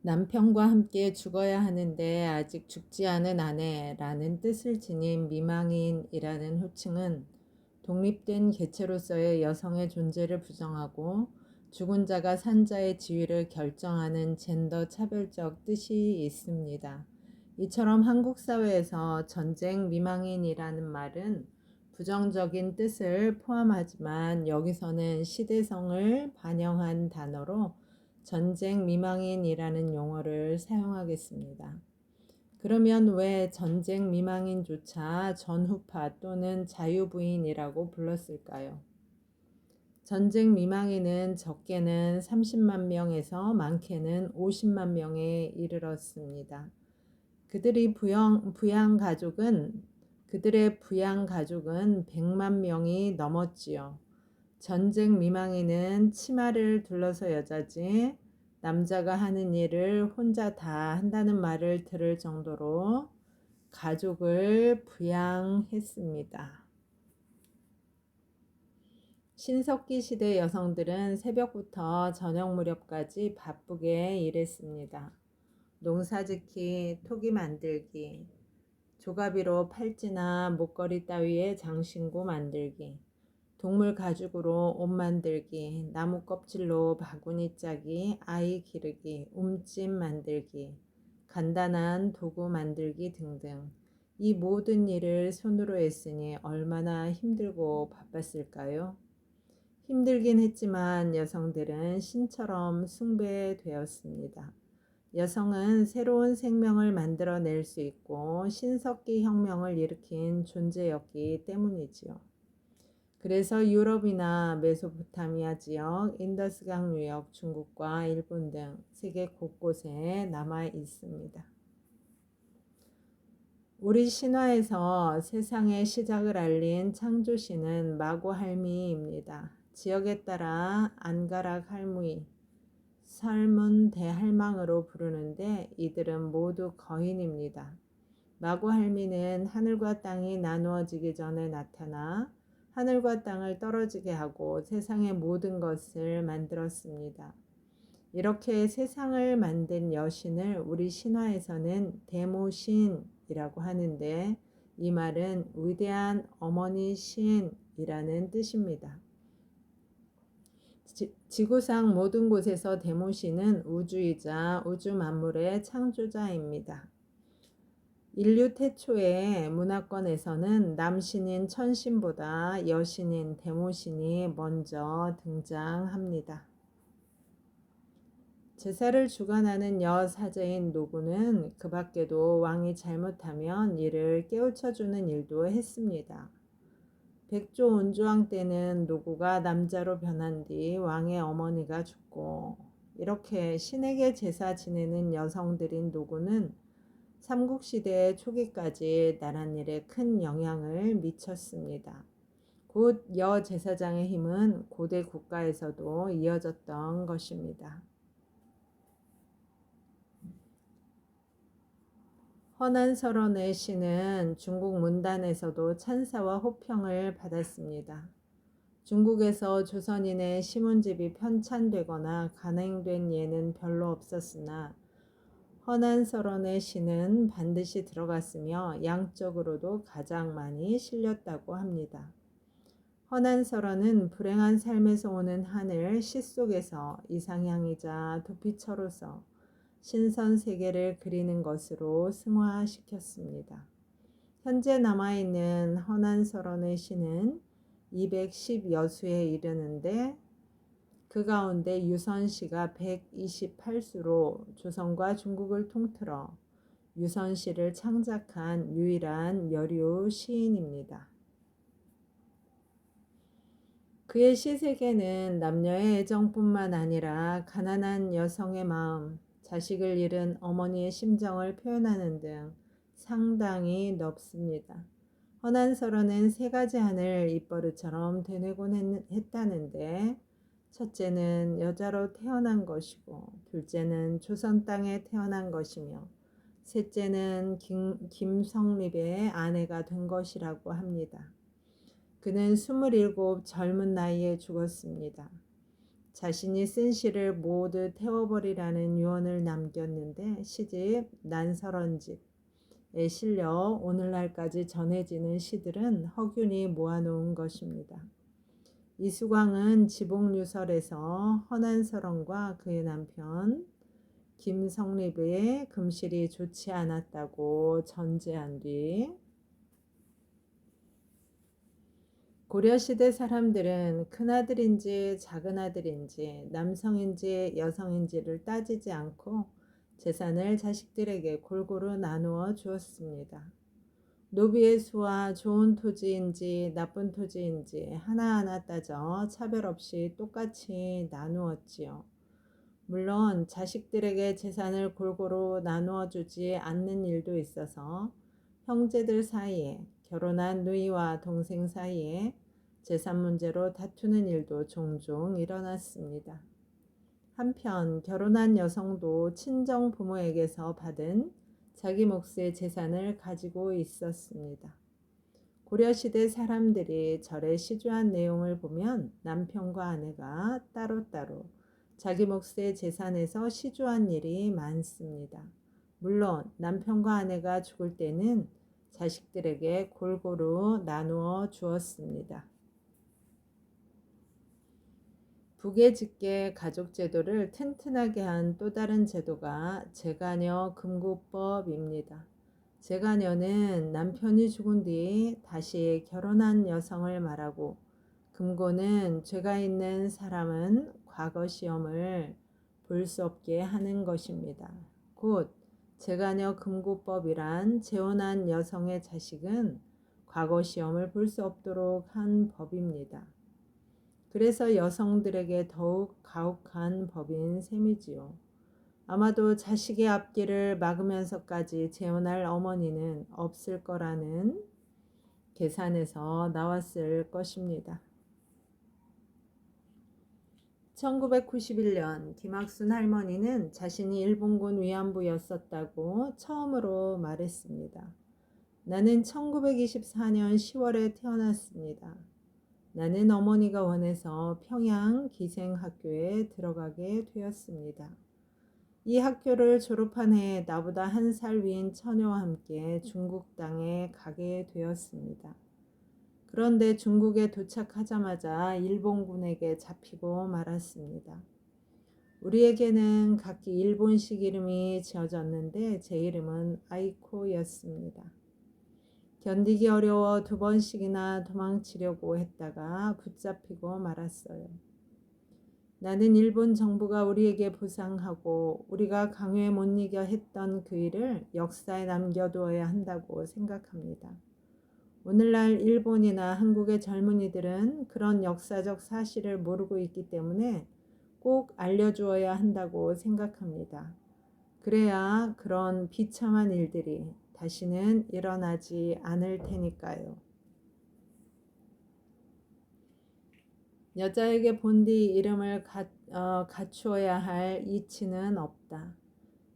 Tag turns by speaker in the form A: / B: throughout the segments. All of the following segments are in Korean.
A: 남편과 함께 죽어야 하는데 아직 죽지 않은 아내라는 뜻을 지닌 미망인이라는 호칭은 독립된 개체로서의 여성의 존재를 부정하고 죽은 자가 산 자의 지위를 결정하는 젠더 차별적 뜻이 있습니다. 이처럼 한국 사회에서 전쟁 미망인이라는 말은 부정적인 뜻을 포함하지만 여기서는 시대성을 반영한 단어로 전쟁 미망인이라는 용어를 사용하겠습니다. 그러면 왜 전쟁 미망인조차 전후파 또는 자유부인이라고 불렀을까요? 전쟁 미망인은 적게는 30만 명에서 많게는 50만 명에 이르렀습니다. 그들의 부양 가족은 100만 명이 넘었지요. 전쟁 미망인은 치마를 둘러서 여자지 남자가 하는 일을 혼자 다 한다는 말을 들을 정도로 가족을 부양했습니다. 신석기 시대 여성들은 새벽부터 저녁 무렵까지 바쁘게 일했습니다. 농사짓기, 토기 만들기, 조가비로 팔찌나 목걸이 따위의 장신구 만들기, 동물 가죽으로 옷 만들기, 나무 껍질로 바구니 짜기, 아이 기르기, 움찜 만들기, 간단한 도구 만들기 등등. 이 모든 일을 손으로 했으니 얼마나 힘들고 바빴을까요? 힘들긴 했지만 여성들은 신처럼 숭배되었습니다. 여성은 새로운 생명을 만들어낼 수 있고 신석기 혁명을 일으킨 존재였기 때문이지요. 그래서 유럽이나 메소포타미아 지역, 인더스강 유역, 중국과 일본 등 세계 곳곳에 남아 있습니다. 우리 신화에서 세상의 시작을 알린 창조신은 마구할미입니다. 지역에 따라 안가락 할무이, 설문 대할망으로 부르는데 이들은 모두 거인입니다. 마구할미는 하늘과 땅이 나누어지기 전에 나타나 하늘과 땅을 떨어지게 하고 세상의 모든 것을 만들었습니다. 이렇게 세상을 만든 여신을 우리 신화에서는 대모신이라고 하는데 이 말은 위대한 어머니 신이라는 뜻입니다. 지구상 모든 곳에서 대모신은 우주이자 우주 만물의 창조자입니다. 인류 태초의 문화권에서는 남신인 천신보다 여신인 대모신이 먼저 등장합니다. 제사를 주관하는 여사제인 노구는 그 밖에도 왕이 잘못하면 이를 깨우쳐주는 일도 했습니다. 백조 온조왕 때는 노구가 남자로 변한 뒤 왕의 어머니가 죽고 이렇게 신에게 제사 지내는 여성들인 노구는 삼국시대 초기까지 나랏일에 큰 영향을 미쳤습니다. 곧 여제사장의 힘은 고대 국가에서도 이어졌던 것입니다. 허난설원의 시는 중국 문단에서도 찬사와 호평을 받았습니다. 중국에서 조선인의 시문집이 편찬되거나 간행된 예는 별로 없었으나 허난설원의 시는 반드시 들어갔으며 양적으로도 가장 많이 실렸다고 합니다. 허난설원은 불행한 삶에서 오는 한을 시 속에서 이상향이자 도피처로서 신선 세계를 그리는 것으로 승화시켰습니다. 현재 남아있는 허난설원의 시는 210여수에 이르는데 그 가운데 유선시가 128수로 조선과 중국을 통틀어 유선시를 창작한 유일한 여류 시인입니다. 그의 시세계는 남녀의 애정뿐만 아니라 가난한 여성의 마음, 자식을 잃은 어머니의 심정을 표현하는 등 상당히 넓습니다. 허난설원은 세 가지 한을 입버릇처럼 되뇌곤 했다는데 첫째는 여자로 태어난 것이고 둘째는 조선 땅에 태어난 것이며 셋째는 김성립의 아내가 된 것이라고 합니다. 그는 27 젊은 나이에 죽었습니다. 자신이 쓴 시를 모두 태워버리라는 유언을 남겼는데 시집 난설원집에 실려 오늘날까지 전해지는 시들은 허균이 모아놓은 것입니다. 이수광은 지복유설에서 헌안설원과 그의 남편 김성립의 금실이 좋지 않았다고 전제한 뒤 고려시대 사람들은 큰아들인지 작은아들인지 남성인지 여성인지를 따지지 않고 재산을 자식들에게 골고루 나누어 주었습니다. 노비의 수와 좋은 토지인지 나쁜 토지인지 하나하나 따져 차별 없이 똑같이 나누었지요. 물론 자식들에게 재산을 골고루 나누어 주지 않는 일도 있어서 형제들 사이에, 결혼한 누이와 동생 사이에 재산 문제로 다투는 일도 종종 일어났습니다. 한편 결혼한 여성도 친정 부모에게서 받은 자기 몫의 재산을 가지고 있었습니다. 고려시대 사람들이 절에 시주한 내용을 보면 남편과 아내가 따로따로 자기 몫의 재산에서 시주한 일이 많습니다. 물론 남편과 아내가 죽을 때는 자식들에게 골고루 나누어 주었습니다. 부계직계 가족제도를 튼튼하게 한 또 다른 제도가 제가녀 금구법입니다. 제가녀는 남편이 죽은 뒤 다시 결혼한 여성을 말하고 금고는 죄가 있는 사람은 과거 시험을 볼 수 없게 하는 것입니다. 곧 제가녀 금구법이란 재혼한 여성의 자식은 과거 시험을 볼 수 없도록 한 법입니다. 그래서 여성들에게 더욱 가혹한 법인 셈이지요. 아마도 자식의 앞길을 막으면서까지 재혼할 어머니는 없을 거라는 계산에서 나왔을 것입니다. 1991년 김학순 할머니는 자신이 일본군 위안부였었다고 처음으로 말했습니다. 나는 1924년 10월에 태어났습니다. 나는 어머니가 원해서 평양 기생학교에 들어가게 되었습니다. 이 학교를 졸업한 해에 나보다 1살 위인 처녀와 함께 중국 땅에 가게 되었습니다. 그런데 중국에 도착하자마자 일본군에게 잡히고 말았습니다. 우리에게는 각기 일본식 이름이 지어졌는데 제 이름은 아이코였습니다. 견디기 어려워 2번씩이나 도망치려고 했다가 붙잡히고 말았어요. 나는 일본 정부가 우리에게 보상하고 우리가 강요에 못 이겨 했던 그 일을 역사에 남겨두어야 한다고 생각합니다. 오늘날 일본이나 한국의 젊은이들은 그런 역사적 사실을 모르고 있기 때문에 꼭 알려주어야 한다고 생각합니다. 그래야 그런 비참한 일들이 다시는 일어나지 않을 테니까요. 여자에게 본디 이름을 갖추어야 할 이치는 없다.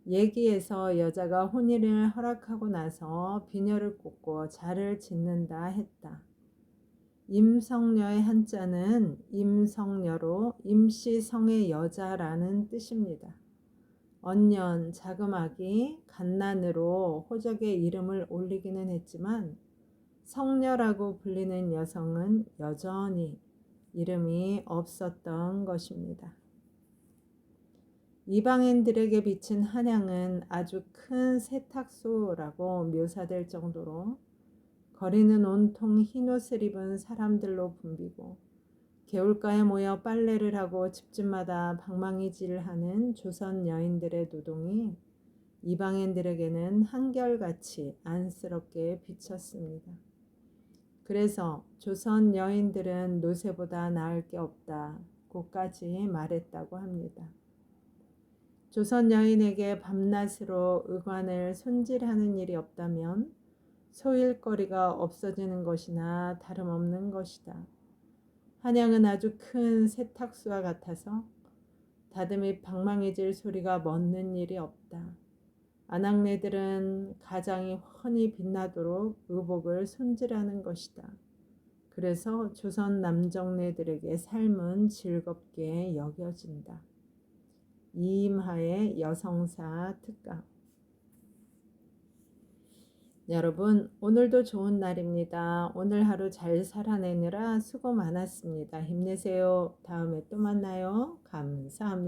A: 얘기에서 여자가 혼인을 허락하고 나서 비녀를 꽂고 자를 짓는다 했다. 임성녀의 한자는 임성녀로 임시성의 여자라는 뜻입니다. 언년, 자그마기, 갓난으로 호적의 이름을 올리기는 했지만 성녀라고 불리는 여성은 여전히 이름이 없었던 것입니다. 이방인들에게 비친 한양은 아주 큰 세탁소라고 묘사될 정도로 거리는 온통 흰옷을 입은 사람들로 붐비고 개울가에 모여 빨래를 하고 집집마다 방망이질하는 조선 여인들의 노동이 이방인들에게는 한결같이 안쓰럽게 비쳤습니다. 그래서 조선 여인들은 노새보다 나을 게 없다고까지 말했다고 합니다. 조선 여인에게 밤낮으로 의관을 손질하는 일이 없다면 소일거리가 없어지는 것이나 다름없는 것이다. 한양은 아주 큰 세탁소와 같아서 다듬이 방망이질 소리가 멎는 일이 없다. 아낙네들은 가장이 훤히 빛나도록 의복을 손질하는 것이다. 그래서 조선 남정네들에게 삶은 즐겁게 여겨진다. 이임하의 여성사 특강. 여러분, 오늘도 좋은 날입니다. 오늘 하루 잘 살아내느라 수고 많았습니다. 힘내세요. 다음에 또 만나요. 감사합니다.